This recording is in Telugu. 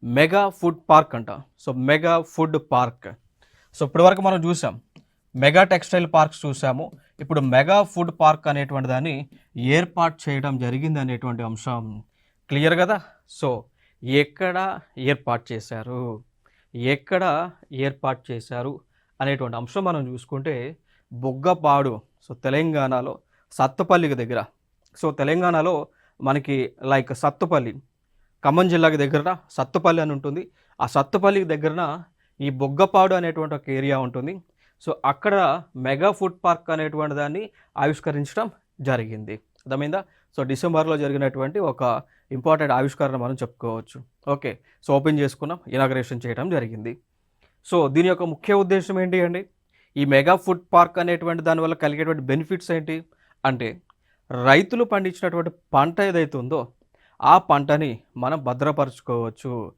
మెగా ఫుడ్ పార్క్ అంట. So, mega food park. So, ఇప్పటివరకు మనం చూసాం. మెగా టెక్స్టైల్ పార్క్స్ చూసాము. ఇప్పుడు మెగా ఫుడ్ పార్క్ అనేటువంటి దాన్ని ఏర్పాటు చేయడం జరిగిందనేటువంటి అంశం క్లియర్ గదా! సో, ఎక్కడ ఏర్పాటు చేశారు? ఎక్కడ ఏర్పాటు చేశారు? అనేటువంటి అంశం మనం చూసుకుంటే బుగ్గపాడు. సో, తెలంగాణలో సత్తుపల్లికి దగ్గర. సో, తెలంగాణలో మనకి లైక్ సత్తుపల్లి, ఖమ్మం జిల్లాకి దగ్గరన సత్తుపల్లి అని ఉంటుంది. ఆ సత్తుపల్లికి దగ్గరన ఈ బుగ్గపాడు అనేటువంటి ఒక ఏరియా ఉంటుంది. సో, అక్కడ మెగా ఫుడ్ పార్క్ అనేటువంటి దాన్ని ఆవిష్కరించడం జరిగింది. అర్థమైందా? సో, డిసెంబర్‌లో జరిగినటువంటి ఒక ఇంపార్టెంట్ ఆవిష్కరణ మనం చెప్పుకోవచ్చు. ఓకే. సో, ఓపెన్ చేసుకున్నాం. ఇనాగరేషన్ చేయడం జరిగింది. సో, దీని యొక్క ముఖ్య ఉద్దేశ్యం ఏంటి అండి? ఈ మెగా ఫుడ్ పార్క్ అనేటువంటి దానివల్ల కలిగేటువంటి బెనిఫిట్స్ ఏంటి? అంటే రైతులు పండించినటువంటి పంట ఏదైతే ఉందో, ఆ పంటని మనం భద్రపరుచుకోవచ్చు.